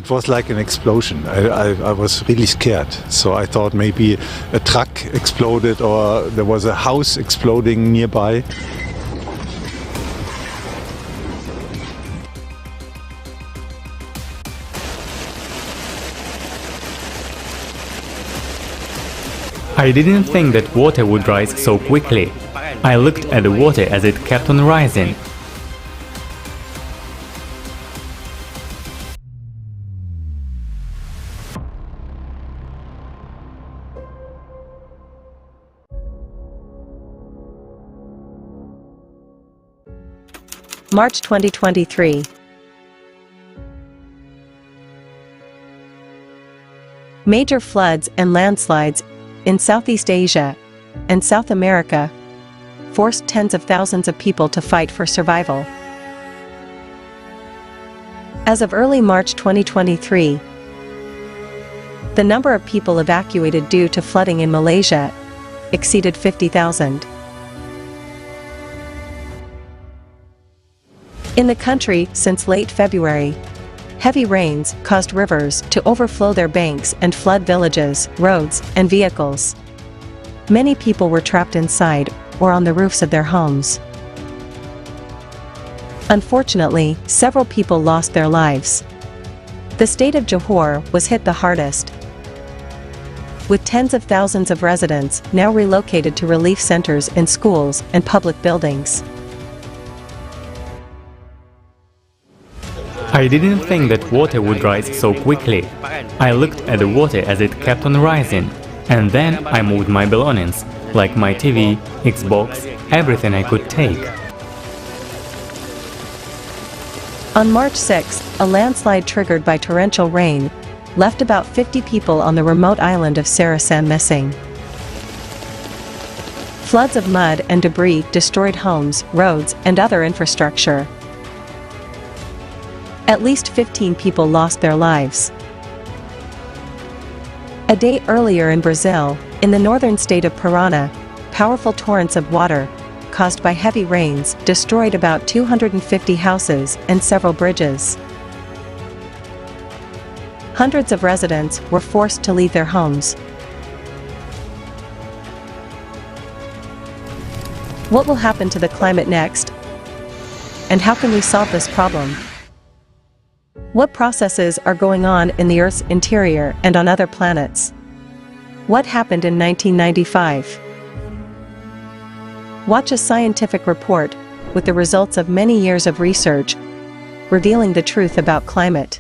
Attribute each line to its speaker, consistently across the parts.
Speaker 1: It was like an explosion. I was really scared. So I thought maybe a truck exploded or there was a house exploding nearby.
Speaker 2: I didn't think that water would rise so quickly. I looked at the water as it kept on rising.
Speaker 3: March 2023. Major floods and landslides in Southeast Asia and South America forced tens of thousands of people to fight for survival. As of early March 2023, the number of people evacuated due to flooding in Malaysia exceeded 50,000. In the country, since late February, heavy rains caused rivers to overflow their banks and flood villages, roads, and vehicles. Many people were trapped inside or on the roofs of their homes. Unfortunately, several people lost their lives. The state of Johor was hit the hardest, with tens of thousands of residents now relocated to relief centers in schools and public buildings.
Speaker 2: I didn't think that water would rise so quickly. I looked at the water as it kept on rising, and then I moved my belongings, like my TV, Xbox, everything I could take.
Speaker 3: On March 6, a landslide triggered by torrential rain left about 50 people on the remote island of Syria missing. Floods of mud and debris destroyed homes, roads, and other infrastructure. At least 15 people lost their lives. A day earlier in Brazil, in the northern state of Parana, powerful torrents of water, caused by heavy rains, destroyed about 250 houses and several bridges. Hundreds of residents were forced to leave their homes. What will happen to the climate next? And how can we solve this problem? What processes are going on in the Earth's interior and on other planets? What happened in 1995? Watch a scientific report with the results of many years of research, revealing the truth about climate.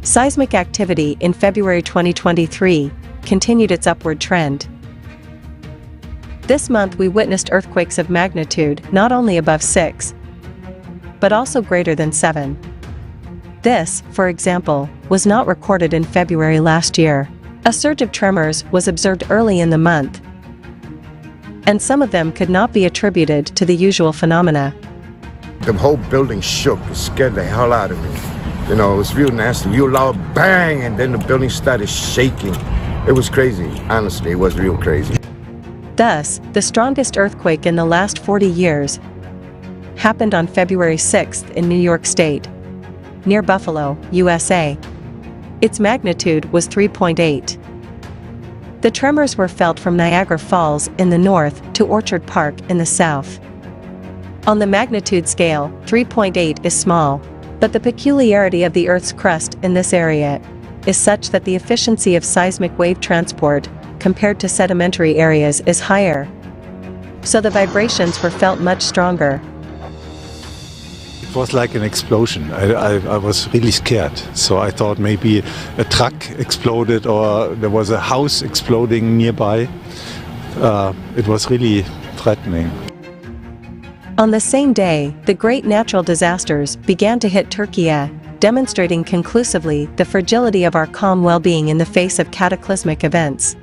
Speaker 3: Seismic activity in February 2023 continued its upward trend. This month we witnessed earthquakes of magnitude not only above 6, but also greater than 7. This, for example, was not recorded in February last year. A surge of tremors was observed early in the month, and some of them could not be attributed to the usual phenomena.
Speaker 4: The whole building shook. It scared the hell out of me. You know, it was real nasty. You loud bang, and then the building started shaking. It was crazy. Honestly, it was real crazy.
Speaker 3: Thus, the strongest earthquake in the last 40 years happened on February 6th in New York State, near Buffalo, USA. Its magnitude was 3.8. The tremors were felt from Niagara Falls in the north to Orchard Park in the south. On the magnitude scale, 3.8 is small. But the peculiarity of the Earth's crust in this area is such that the efficiency of seismic wave transport compared to sedimentary areas is higher. So the vibrations were felt much stronger.
Speaker 1: It was like an explosion. I was really scared. So I thought maybe a truck exploded or there was a house exploding nearby. It was really threatening.
Speaker 3: On the same day, the great natural disasters began to hit TÜRKIYE, demonstrating conclusively the fragility of our calm well-being in the face of cataclysmic events.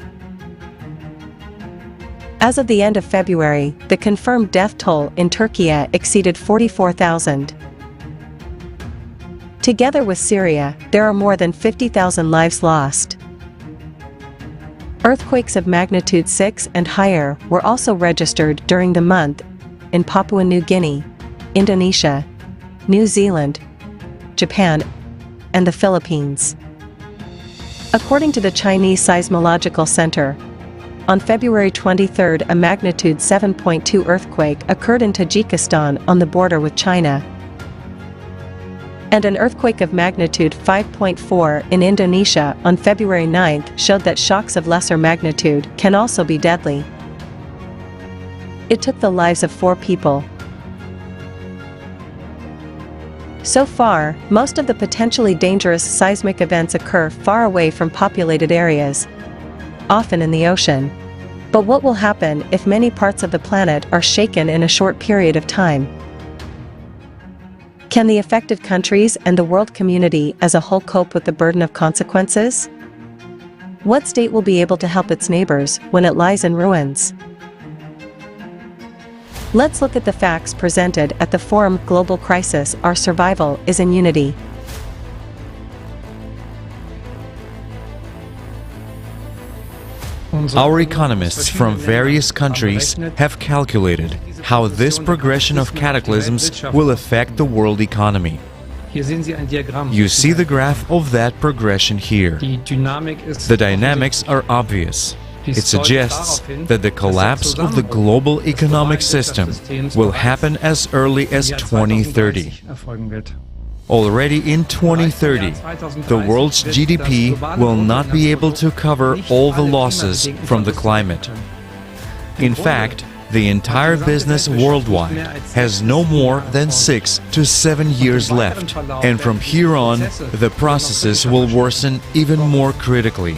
Speaker 3: As of the end of February, the confirmed death toll in TÜRKIYE exceeded 44,000. Together with Syria, there are more than 50,000 lives lost. Earthquakes of magnitude 6 and higher were also registered during the month in Papua New Guinea, Indonesia, New Zealand, Japan, and the Philippines. According to the Chinese Seismological Center, on February 23, a magnitude 7.2 earthquake occurred in Tajikistan on the border with China, and an earthquake of magnitude 5.4 in Indonesia on February 9 showed that shocks of lesser magnitude can also be deadly. It took the lives of 4 people. So far, most of the potentially dangerous seismic events occur far away from populated areas, often in the ocean. But what will happen if many parts of the planet are shaken in a short period of time? Can the affected countries and the world community as a whole cope with the burden of consequences? What state will be able to help its neighbors when it lies in ruins? Let's look at the facts presented at the forum Global Crisis: Our Survival is in Unity.
Speaker 5: Our economists from various countries have calculated how this progression of cataclysms will affect the world economy. You see the graph of that progression here. The dynamics are obvious. It suggests that the collapse of the global economic system will happen as early as 2030. Already in 2030, the world's GDP will not be able to cover all the losses from the climate. In fact, the entire business worldwide has no more than 6 to 7 years left, and from here on, the processes will worsen even more critically.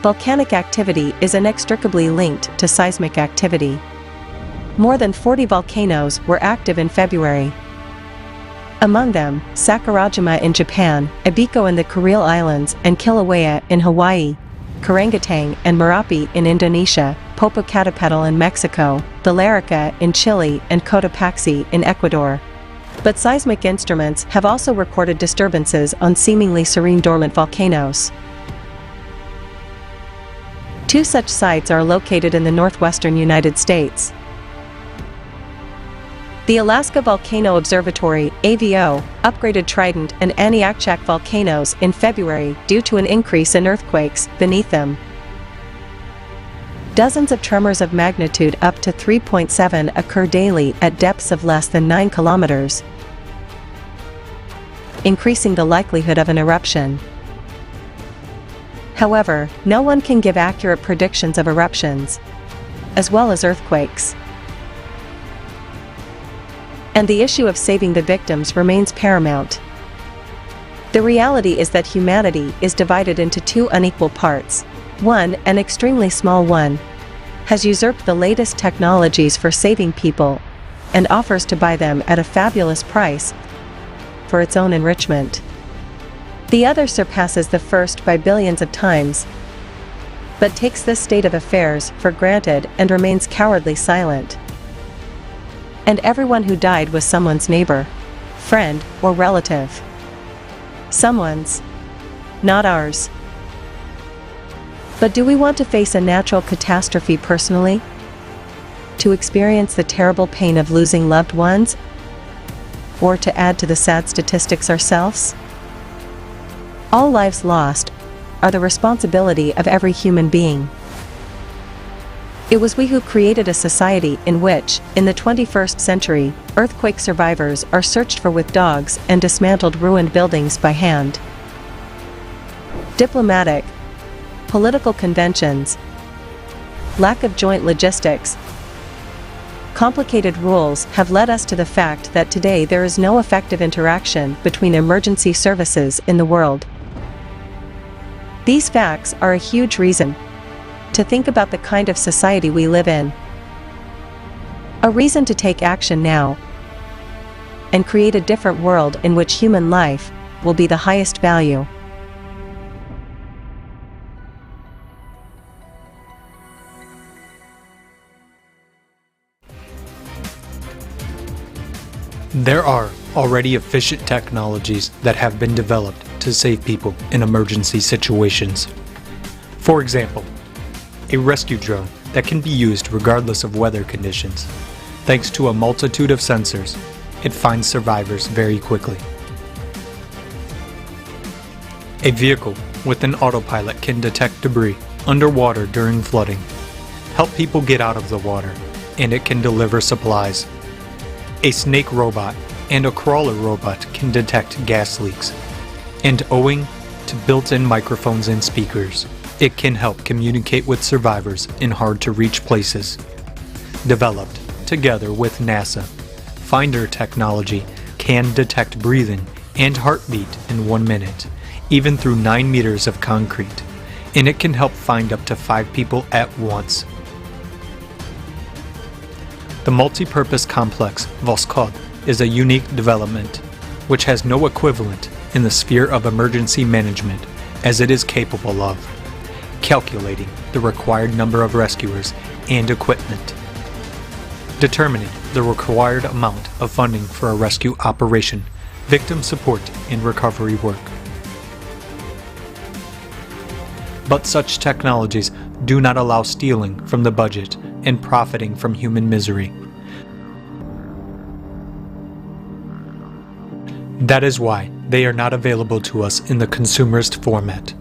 Speaker 3: Volcanic activity is inextricably linked to seismic activity. More than 40 volcanoes were active in February. Among them, Sakurajima in Japan, Ebeko in the Kuril Islands and Kilauea in Hawaii, Karangetang and Merapi in Indonesia, Popocatepetl in Mexico, Villarrica in Chile and Cotopaxi in Ecuador. But seismic instruments have also recorded disturbances on seemingly serene dormant volcanoes. 2 such sites are located in the northwestern United States. The Alaska Volcano Observatory, AVO, upgraded Trident and Aniakchak volcanoes in February due to an increase in earthquakes beneath them. Dozens of tremors of magnitude up to 3.7 occur daily at depths of less than 9 kilometers, increasing the likelihood of an eruption. However, no one can give accurate predictions of eruptions, as well as earthquakes. And the issue of saving the victims remains paramount. The reality is that humanity is divided into 2 unequal parts. One, an extremely small one, has usurped the latest technologies for saving people and offers to buy them at a fabulous price for its own enrichment. The other surpasses the first by billions of times, but takes this state of affairs for granted and remains cowardly silent. And everyone who died was someone's neighbor, friend, or relative. Someone's, not ours. But do we want to face a natural catastrophe personally? To experience the terrible pain of losing loved ones? Or to add to the sad statistics ourselves? All lives lost are the responsibility of every human being. It was we who created a society in which, in the 21st century, earthquake survivors are searched for with dogs and dismantled ruined buildings by hand. Diplomatic, political conventions, lack of joint logistics, complicated rules have led us to the fact that today there is no effective interaction between emergency services in the world. These facts are a huge reason to think about the kind of society we live in. A reason to take action now and create a different world in which human life will be the highest value.
Speaker 6: There are already efficient technologies that have been developed to save people in emergency situations. For example, a rescue drone that can be used regardless of weather conditions. Thanks to a multitude of sensors, it finds survivors very quickly. A vehicle with an autopilot can detect debris underwater during flooding, help people get out of the water, and it can deliver supplies. A snake robot and a crawler robot can detect gas leaks, and owing to built-in microphones and speakers, it can help communicate with survivors in hard-to-reach places. Developed together with NASA, Finder technology can detect breathing and heartbeat in 1 minute, even through 9 meters of concrete, and it can help find up to 5 people at once. The multi-purpose complex Voskhod is a unique development, which has no equivalent in the sphere of emergency management, as it is capable of calculating the required number of rescuers and equipment, determining the required amount of funding for a rescue operation, victim support, and recovery work. But such technologies do not allow stealing from the budget and profiting from human misery. That is why they are not available to us in the consumerist format.